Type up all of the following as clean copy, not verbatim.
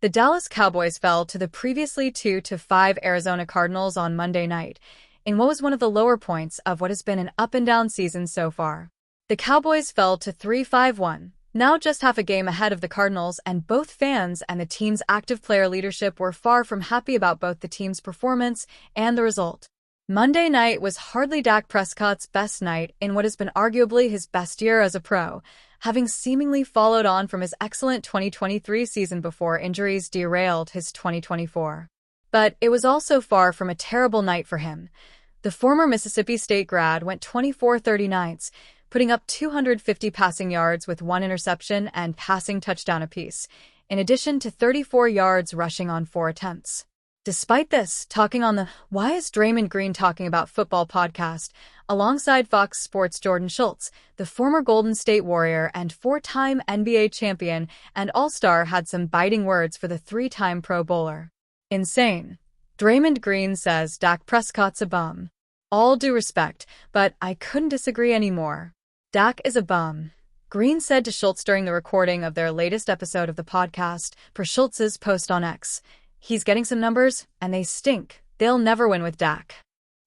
The Dallas Cowboys fell to the previously 2-5 Arizona Cardinals on Monday night, in what was one of the lower points of what has been an up-and-down season so far. The Cowboys fell to 3-5-1, now just half a game ahead of the Cardinals, and both fans and the team's active player leadership were far from happy about both the team's performance and the result. Monday night was hardly Dak Prescott's best night in what has been arguably his best year as a pro, having seemingly followed on from his excellent 2023 season before injuries derailed his 2024. But it was also far from a terrible night for him. The former Mississippi State grad went 24-39, putting up 250 passing yards with 1 interception and passing touchdown apiece, in addition to 34 yards rushing on 4 attempts. Despite this, talking on the Why is Draymond Green Talking About Football podcast, alongside Fox Sports' Jordan Schultz, the former Golden State Warrior and 4-time NBA champion and All-Star had some biting words for the 3-time Pro Bowler. Insane. Draymond Green says Dak Prescott's a bum. All due respect, but I couldn't disagree anymore. Dak is a bum, Green said to Schultz during the recording of their latest episode of the podcast, per Schultz's post on X. He's getting some numbers, and they stink. They'll never win with Dak.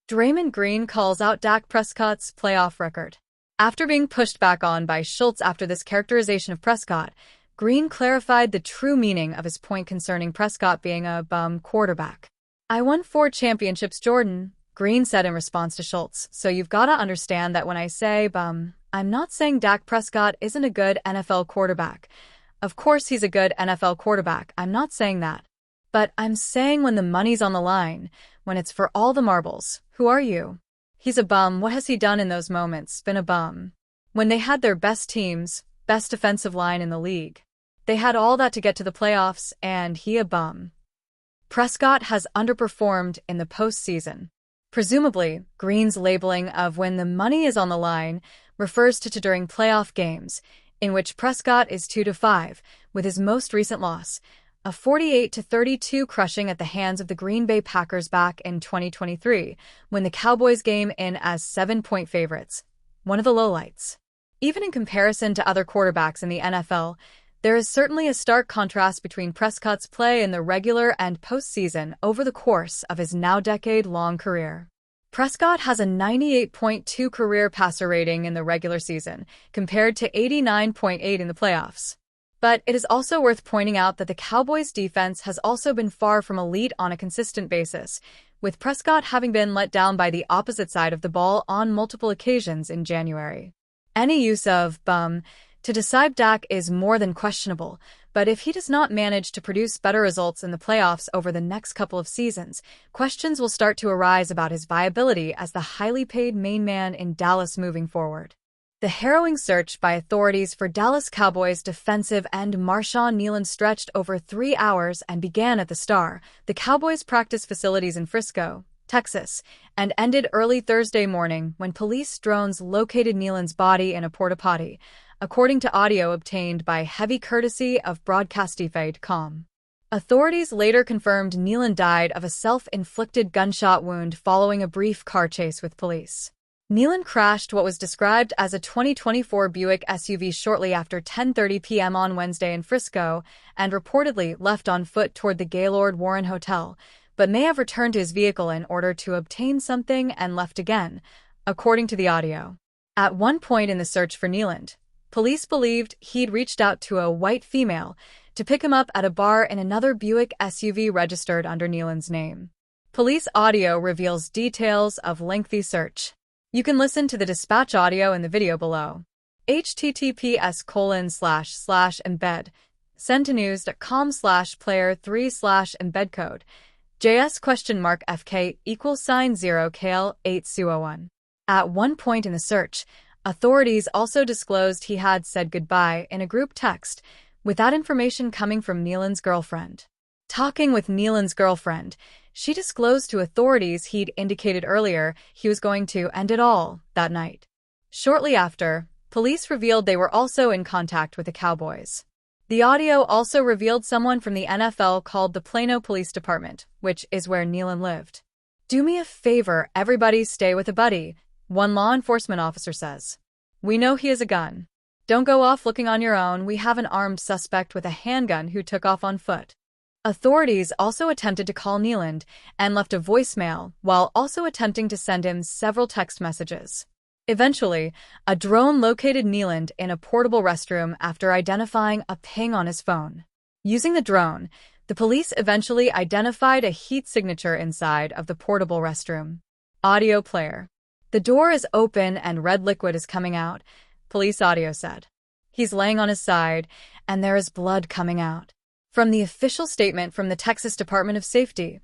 Draymond Green calls out Dak Prescott's playoff record. After being pushed back on by Schultz after this characterization of Prescott, Green clarified the true meaning of his point concerning Prescott being a bum quarterback. I won 4 championships, Jordan, Green said in response to Schultz, so you've got to understand that when I say bum, I'm not saying Dak Prescott isn't a good NFL quarterback. Of course he's a good NFL quarterback, I'm not saying that. But I'm saying when the money's on the line, when it's for all the marbles, who are you? He's a bum. What has he done in those moments? Been a bum. When they had their best teams, best defensive line in the league. They had all that to get to the playoffs, and he a bum. Prescott has underperformed in the postseason. Presumably, Green's labeling of when the money is on the line refers to during playoff games, in which Prescott is 2-5, with his most recent loss, a 48-32 crushing at the hands of the Green Bay Packers back in 2023, when the Cowboys came in as 7-point favorites, one of the lowlights. Even in comparison to other quarterbacks in the NFL, there is certainly a stark contrast between Prescott's play in the regular and postseason over the course of his now decade-long career. Prescott has a 98.2 career passer rating in the regular season, compared to 89.8 in the playoffs. But it is also worth pointing out that the Cowboys' defense has also been far from elite on a consistent basis, with Prescott having been let down by the opposite side of the ball on multiple occasions in January. Any use of bum to decide Dak is more than questionable, but if he does not manage to produce better results in the playoffs over the next couple of seasons, questions will start to arise about his viability as the highly paid main man in Dallas moving forward. The harrowing search by authorities for Dallas Cowboys defensive end Marshawn Kneeland stretched over 3 hours and began at the Star, the Cowboys' practice facilities in Frisco, Texas, and ended early Thursday morning when police drones located Kneeland's body in a porta-potty, according to audio obtained by heavy courtesy of Broadcastify.com. Authorities later confirmed Kneeland died of a self-inflicted gunshot wound following a brief car chase with police. Kneeland crashed what was described as a 2024 Buick SUV shortly after 10:30 p.m. on Wednesday in Frisco and reportedly left on foot toward the Gaylord Warren Hotel, but may have returned to his vehicle in order to obtain something and left again, according to the audio. At one point in the search for Kneeland, police believed he'd reached out to a white female to pick him up at a bar in another Buick SUV registered under Kneeland's name. Police audio reveals details of lengthy search. You can listen to the dispatch audio in the video below. https://embed sendtonews.com/player3/embed code JS?FK=0KL8201. At one point in the search, authorities also disclosed he had said goodbye in a group text, with that information coming from Kneeland's girlfriend. Talking with Kneeland's girlfriend, she disclosed to authorities he'd indicated earlier he was going to end it all that night. Shortly after, police revealed they were also in contact with the Cowboys. The audio also revealed someone from the NFL called the Plano Police Department, which is where Kneeland lived. "Do me a favor, everybody stay with a buddy," one law enforcement officer says. "We know he has a gun. Don't go off looking on your own. We have an armed suspect with a handgun who took off on foot." Authorities also attempted to call Kneeland and left a voicemail while also attempting to send him several text messages. Eventually, a drone located Kneeland in a portable restroom after identifying a ping on his phone. Using the drone, the police eventually identified a heat signature inside of the portable restroom. Audio player. The door is open and red liquid is coming out, police audio said. He's laying on his side, and there is blood coming out. From the official statement from the Texas Department of Safety,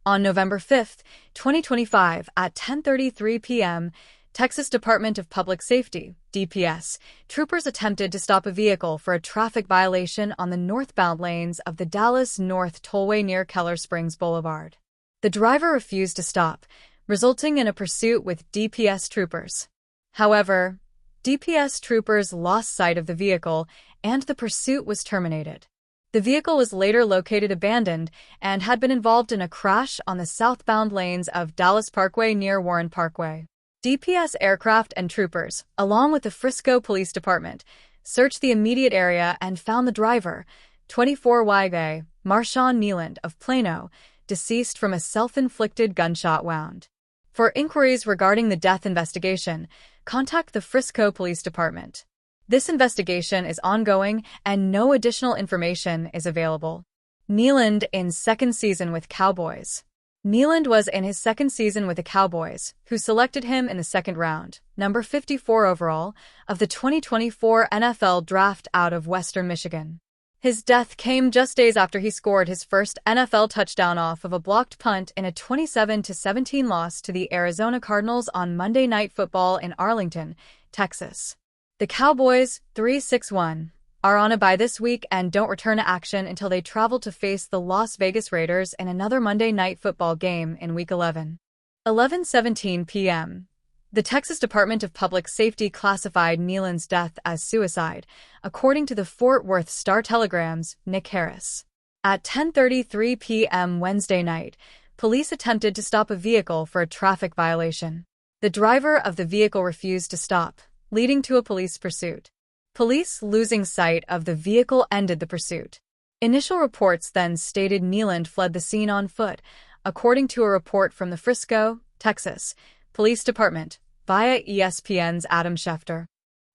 on November 5, 2025, at 10:33 p.m., Texas Department of Public Safety, DPS, troopers attempted to stop a vehicle for a traffic violation on the northbound lanes of the Dallas North Tollway near Keller Springs Boulevard. The driver refused to stop, resulting in a pursuit with DPS troopers. However, DPS troopers lost sight of the vehicle and the pursuit was terminated. The vehicle was later located abandoned and had been involved in a crash on the southbound lanes of Dallas Parkway near Warren Parkway. DPS aircraft and troopers, along with the Frisco Police Department, searched the immediate area and found the driver, 24-year-old Marshawn Kneeland of Plano, deceased from a self-inflicted gunshot wound. For inquiries regarding the death investigation, contact the Frisco Police Department. This investigation is ongoing and no additional information is available. Kneeland in second season with Cowboys. Kneeland was in his second season with the Cowboys, who selected him in the second round, number 54 overall, of the 2024 NFL Draft out of Western Michigan. His death came just days after he scored his first NFL touchdown off of a blocked punt in a 27-17 loss to the Arizona Cardinals on Monday Night Football in Arlington, Texas. The Cowboys, 3-6-1, are on a bye this week and don't return to action until they travel to face the Las Vegas Raiders in another Monday Night Football game in Week 11. 11:17 p.m. The Texas Department of Public Safety classified Kneeland's death as suicide, according to the Fort Worth Star-Telegram's Nick Harris. At 10:33 p.m. Wednesday night, police attempted to stop a vehicle for a traffic violation. The driver of the vehicle refused to stop, leading to a police pursuit. Police losing sight of the vehicle ended the pursuit. Initial reports then stated Kneeland fled the scene on foot, according to a report from the Frisco, Texas, Police Department, via ESPN's Adam Schefter.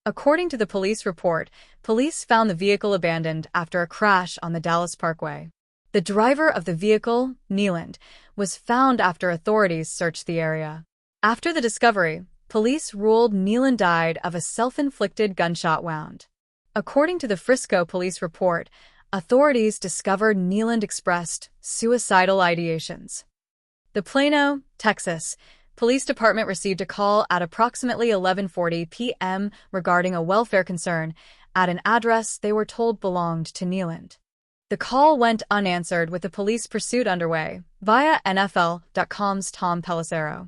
According to the police report, police found the vehicle abandoned after a crash on the Dallas Parkway. The driver of the vehicle, Kneeland, was found after authorities searched the area. After the discovery, police ruled Kneeland died of a self-inflicted gunshot wound. According to the Frisco police report, authorities discovered Kneeland expressed suicidal ideations. The Plano, Texas, Police Department received a call at approximately 11:40 p.m. regarding a welfare concern at an address they were told belonged to Kneeland. The call went unanswered with a police pursuit underway, via NFL.com's Tom Pelissero.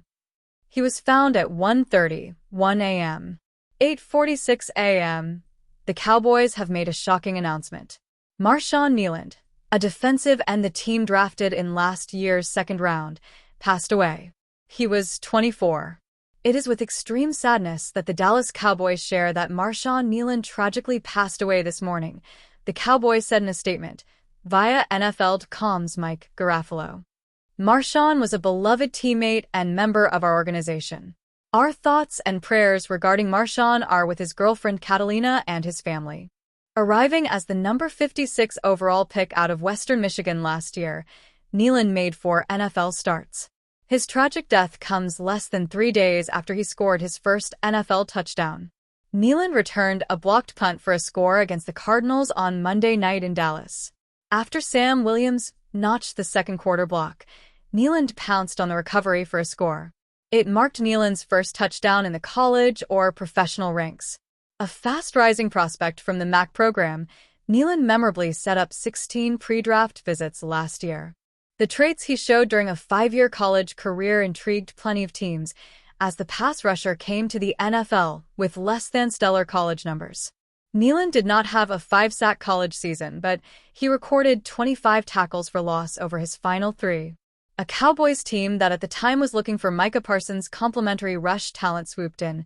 He was found at 1:31 a.m. 8:46 a.m. The Cowboys have made a shocking announcement. Marshawn Kneeland, a defensive end the team drafted in last year's second round, passed away. He was 24. It is with extreme sadness that the Dallas Cowboys share that Marshawn Kneeland tragically passed away this morning, the Cowboys said in a statement, via NFL.com's Mike Garafolo. Marshawn was a beloved teammate and member of our organization. Our thoughts and prayers regarding Marshawn are with his girlfriend Catalina and his family. Arriving as the number 56 overall pick out of Western Michigan last year, Kneeland made 4 NFL starts. His tragic death comes less than 3 days after he scored his first NFL touchdown. Kneeland returned a blocked punt for a score against the Cardinals on Monday night in Dallas. After Sam Williams notched the second quarter block, Kneeland pounced on the recovery for a score. It marked Kneeland's first touchdown in the college or professional ranks. A fast-rising prospect from the MAC program, Kneeland memorably set up 16 pre-draft visits last year. The traits he showed during a 5-year college career intrigued plenty of teams, as the pass rusher came to the NFL with less than stellar college numbers. Kneeland did not have a 5-sack college season, but he recorded 25 tackles for loss over his final 3. A Cowboys team that at the time was looking for Micah Parsons' complementary rush talent swooped in,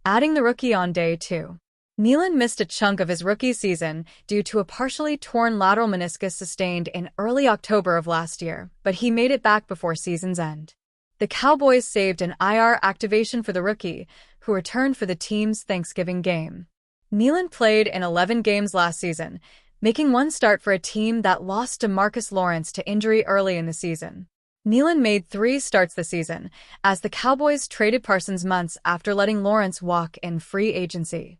adding the rookie on day 2. Kneeland missed a chunk of his rookie season due to a partially torn lateral meniscus sustained in early October of last year, but he made it back before season's end. The Cowboys saved an IR activation for the rookie, who returned for the team's Thanksgiving game. Kneeland played in 11 games last season, making one start for a team that lost DeMarcus Lawrence to injury early in the season. Kneeland made 3 starts this season, as the Cowboys traded Parsons months after letting Lawrence walk in free agency.